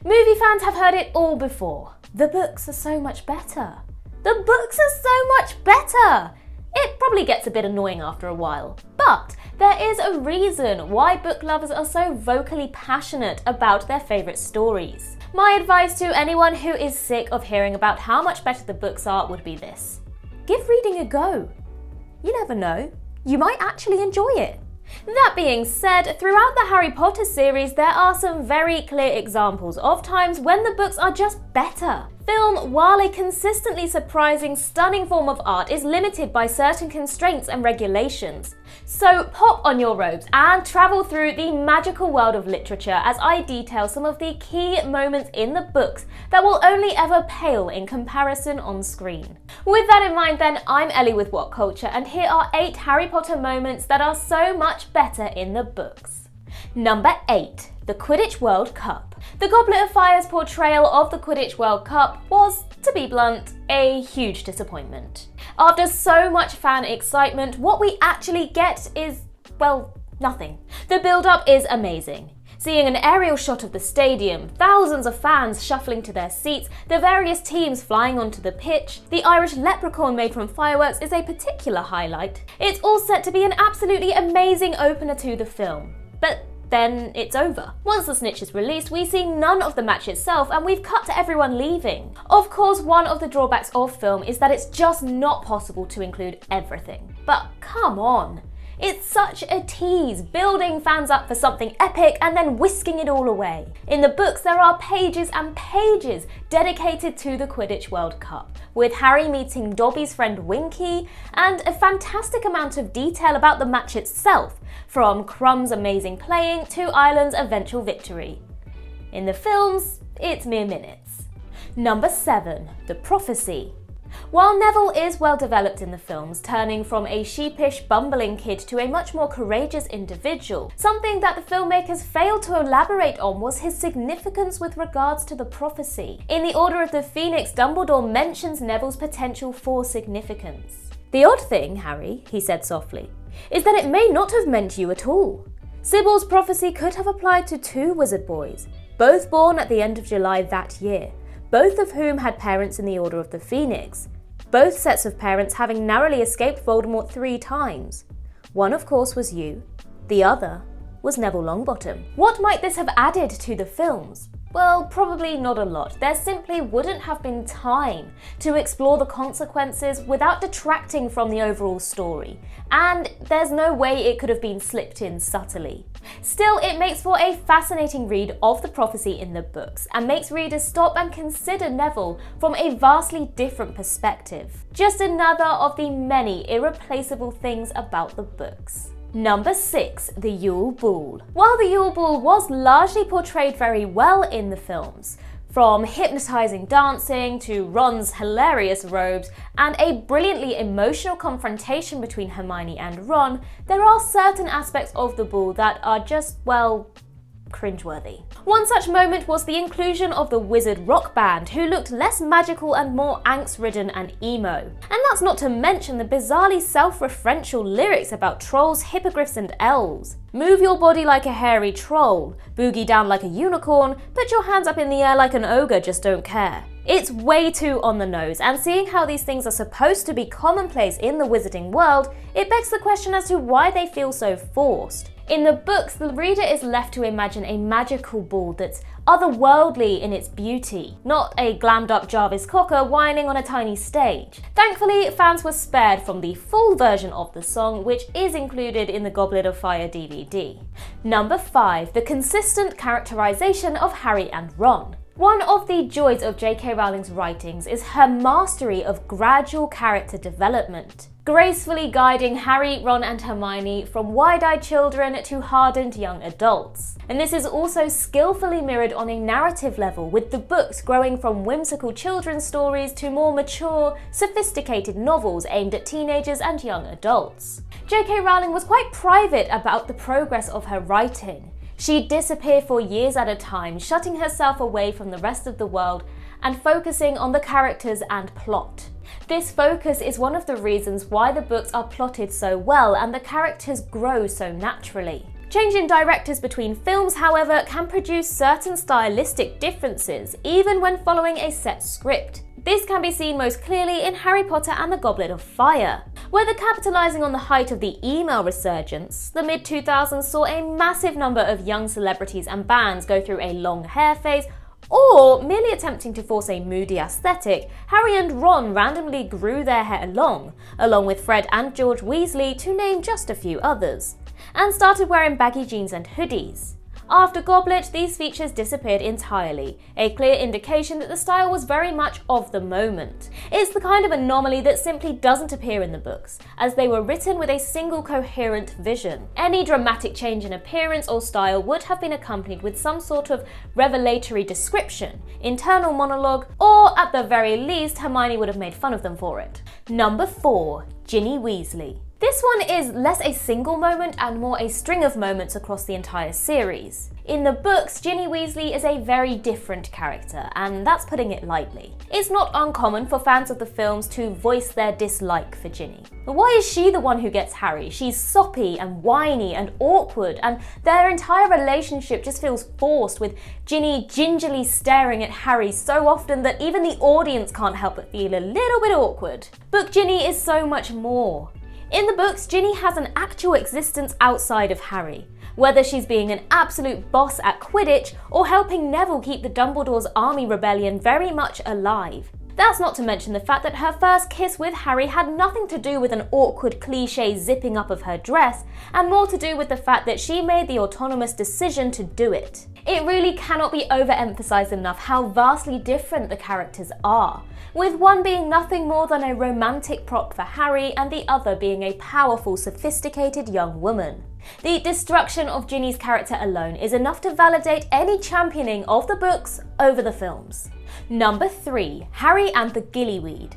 Movie fans have heard it all before. The books are so much better. The books are so much better! It probably gets a bit annoying after a while, but there is a reason why book lovers are so vocally passionate about their favourite stories. My advice to anyone who is sick of hearing about how much better the books are would be this. Give reading a go. You never know, you might actually enjoy it. That being said, throughout the Harry Potter series there are some very clear examples of times when the books are just better. Film, while a consistently surprising, stunning form of art, is limited by certain constraints and regulations. So pop on your robes and travel through the magical world of literature as I detail some of the key moments in the books that will only ever pale in comparison on screen. With that in mind then, I'm Ellie with What Culture, and here are 8 Harry Potter moments that are so much better in the books. Number 8. The Quidditch World Cup. The Goblet of Fire's portrayal of the Quidditch World Cup was, to be blunt, a huge disappointment. After so much fan excitement, what we actually get is, well, nothing. The build-up is amazing. Seeing an aerial shot of the stadium, thousands of fans shuffling to their seats, the various teams flying onto the pitch, the Irish leprechaun made from fireworks is a particular highlight. It's all set to be an absolutely amazing opener to the film. But then it's over. Once the snitch is released, we see none of the match itself and we've cut to everyone leaving. Of course, one of the drawbacks of film is that it's just not possible to include everything. But come on. It's such a tease, building fans up for something epic and then whisking it all away. In the books, there are pages and pages dedicated to the Quidditch World Cup, with Harry meeting Dobby's friend Winky, and a fantastic amount of detail about the match itself, from Crumb's amazing playing to Ireland's eventual victory. In the films, it's mere minutes. Number 7. The Prophecy. While Neville is well developed in the films, turning from a sheepish, bumbling kid to a much more courageous individual, something that the filmmakers failed to elaborate on was his significance with regards to the prophecy. In the Order of the Phoenix, Dumbledore mentions Neville's potential for significance. "The odd thing, Harry," he said softly, "is that it may not have meant you at all. Sybil's prophecy could have applied to 2 wizard boys, both born at the end of July that year, both of whom had parents in the Order of the Phoenix, both sets of parents having narrowly escaped Voldemort 3 times. One, of course, was you. The other was Neville Longbottom." What might this have added to the films? Well, probably not a lot. There simply wouldn't have been time to explore the consequences without detracting from the overall story, and there's no way it could have been slipped in subtly. Still, it makes for a fascinating read of the prophecy in the books, and makes readers stop and consider Neville from a vastly different perspective. Just another of the many irreplaceable things about the books. Number 6. The Yule Ball. While the Yule Ball was largely portrayed very well in the films, from hypnotising dancing to Ron's hilarious robes and a brilliantly emotional confrontation between Hermione and Ron, there are certain aspects of the ball that are just, well, cringeworthy. One such moment was the inclusion of the wizard rock band, who looked less magical and more angst-ridden and emo. And that's not to mention the bizarrely self-referential lyrics about trolls, hippogriffs and elves. "Move your body like a hairy troll, boogie down like a unicorn, put your hands up in the air like an ogre, just don't care." It's way too on the nose, and seeing how these things are supposed to be commonplace in the wizarding world, it begs the question as to why they feel so forced. In the books, the reader is left to imagine a magical ball that's otherworldly in its beauty, not a glammed up Jarvis Cocker whining on a tiny stage. Thankfully, fans were spared from the full version of the song, which is included in the Goblet of Fire DVD. Number 5. The consistent characterization of Harry and Ron. One of the joys of J.K. Rowling's writings is her mastery of gradual character development, gracefully guiding Harry, Ron and Hermione from wide-eyed children to hardened young adults. And this is also skillfully mirrored on a narrative level, with the books growing from whimsical children's stories to more mature, sophisticated novels aimed at teenagers and young adults. J.K. Rowling was quite private about the progress of her writing. She'd disappear for years at a time, shutting herself away from the rest of the world and focusing on the characters and plot. This focus is one of the reasons why the books are plotted so well and the characters grow so naturally. Changing directors between films, however, can produce certain stylistic differences, even when following a set script. This can be seen most clearly in Harry Potter and the Goblet of Fire. Whether capitalising on the height of the email resurgence, the mid-2000s saw a massive number of young celebrities and bands go through a long hair phase, or merely attempting to force a moody aesthetic, Harry and Ron randomly grew their hair long, along with Fred and George Weasley, to name just a few others, and started wearing baggy jeans and hoodies. After Goblet, these features disappeared entirely, a clear indication that the style was very much of the moment. It's the kind of anomaly that simply doesn't appear in the books, as they were written with a single coherent vision. Any dramatic change in appearance or style would have been accompanied with some sort of revelatory description, internal monologue, or at the very least, Hermione would have made fun of them for it. Number 4. Ginny Weasley. This one is less a single moment and more a string of moments across the entire series. In the books, Ginny Weasley is a very different character, and that's putting it lightly. It's not uncommon for fans of the films to voice their dislike for Ginny. But why is she the one who gets Harry? She's soppy and whiny and awkward, and their entire relationship just feels forced, with Ginny gingerly staring at Harry so often that even the audience can't help but feel a little bit awkward. Book Ginny is so much more. In the books, Ginny has an actual existence outside of Harry, whether she's being an absolute boss at Quidditch or helping Neville keep the Dumbledore's army rebellion very much alive. That's not to mention the fact that her first kiss with Harry had nothing to do with an awkward cliché zipping up of her dress, and more to do with the fact that she made the autonomous decision to do it. It really cannot be overemphasized enough how vastly different the characters are, with one being nothing more than a romantic prop for Harry and the other being a powerful, sophisticated young woman. The destruction of Ginny's character alone is enough to validate any championing of the books over the films. Number 3. Harry and the Gillyweed.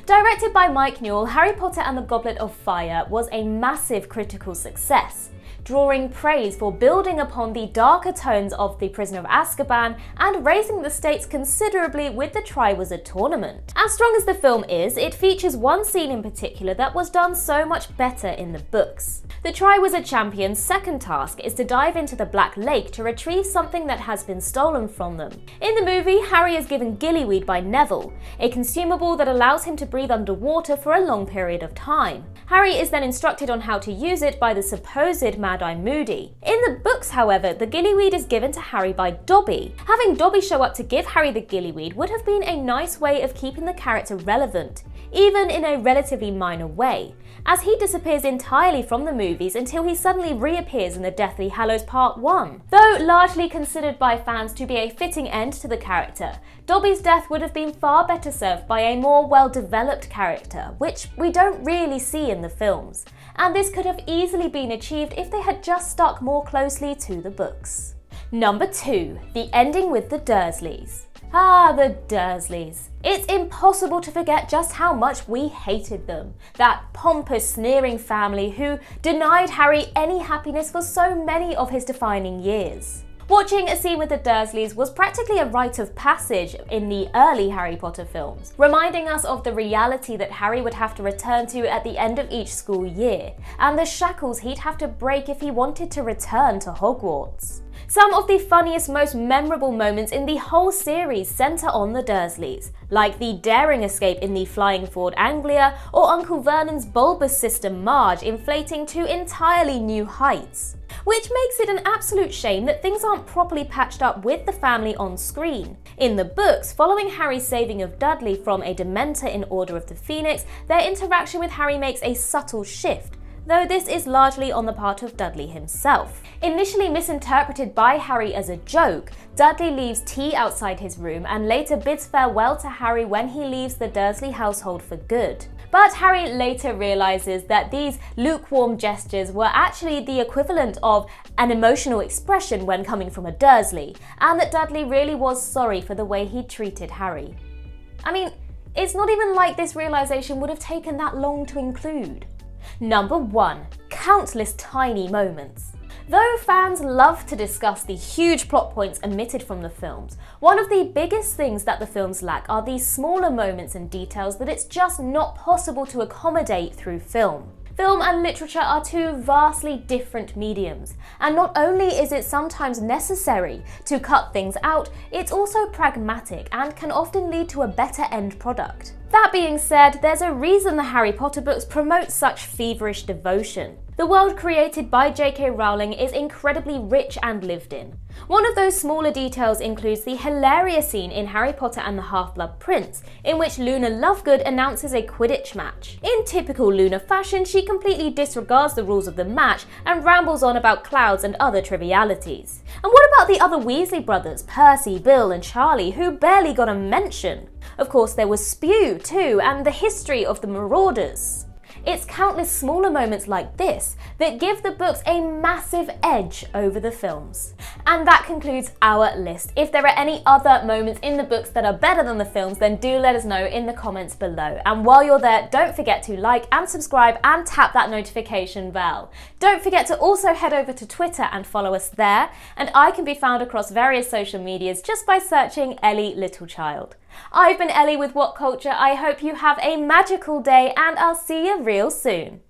Directed by Mike Newell, Harry Potter and the Goblet of Fire was a massive critical success, drawing praise for building upon the darker tones of The Prisoner of Azkaban and raising the stakes considerably with the Triwizard Tournament. As strong as the film is, it features one scene in particular that was done so much better in the books. The Triwizard Champion's second task is to dive into the Black Lake to retrieve something that has been stolen from them. In the movie, Harry is given Gillyweed by Neville, a consumable that allows him to breathe underwater for a long period of time. Harry is then instructed on how to use it by the supposed Mad-Eye Moody. In the books, however, the Gillyweed is given to Harry by Dobby. Having Dobby show up to give Harry the Gillyweed would have been a nice way of keeping the character relevant, even in a relatively minor way, as he disappears entirely from the movies until he suddenly reappears in the Deathly Hallows Part 1. Though largely considered by fans to be a fitting end to the character, Dobby's death would have been far better served by a more well-developed character, which we don't really see in the films, and this could have easily been achieved if they had just stuck more closely to the books. Number 2. The ending with the Dursleys. Ah, the Dursleys. It's impossible to forget just how much we hated them. That pompous, sneering family who denied Harry any happiness for so many of his defining years. Watching a scene with the Dursleys was practically a rite of passage in the early Harry Potter films, reminding us of the reality that Harry would have to return to at the end of each school year, and the shackles he'd have to break if he wanted to return to Hogwarts. Some of the funniest, most memorable moments in the whole series centre on the Dursleys, like the daring escape in the Flying Ford Anglia, or Uncle Vernon's bulbous sister Marge inflating to entirely new heights. Which makes it an absolute shame that things aren't properly patched up with the family on screen. In the books, following Harry's saving of Dudley from a Dementor in Order of the Phoenix, their interaction with Harry makes a subtle shift, though this is largely on the part of Dudley himself. Initially misinterpreted by Harry as a joke, Dudley leaves tea outside his room and later bids farewell to Harry when he leaves the Dursley household for good. But Harry later realises that these lukewarm gestures were actually the equivalent of an emotional expression when coming from a Dursley, and that Dudley really was sorry for the way he treated Harry. I mean, it's not even like this realisation would have taken that long to include. Number 1. Countless tiny moments. Though fans love to discuss the huge plot points omitted from the films, one of the biggest things that the films lack are these smaller moments and details that it's just not possible to accommodate through film. Film and literature are two vastly different mediums, and not only is it sometimes necessary to cut things out, it's also pragmatic and can often lead to a better end product. That being said, there's a reason the Harry Potter books promote such feverish devotion. The world created by J.K. Rowling is incredibly rich and lived in. One of those smaller details includes the hilarious scene in Harry Potter and the Half-Blood Prince, in which Luna Lovegood announces a Quidditch match. In typical Luna fashion, she completely disregards the rules of the match and rambles on about clouds and other trivialities. And what about the other Weasley brothers, Percy, Bill and Charlie, who barely got a mention? Of course, there was Spew too, and the history of the Marauders. It's countless smaller moments like this that give the books a massive edge over the films. And that concludes our list. If there are any other moments in the books that are better than the films, then do let us know in the comments below. And while you're there, don't forget to like and subscribe and tap that notification bell. Don't forget to also head over to Twitter and follow us there. And I can be found across various social medias just by searching Ellie Littlechild. I've been Ellie with What Culture. I hope you have a magical day and I'll see you real soon.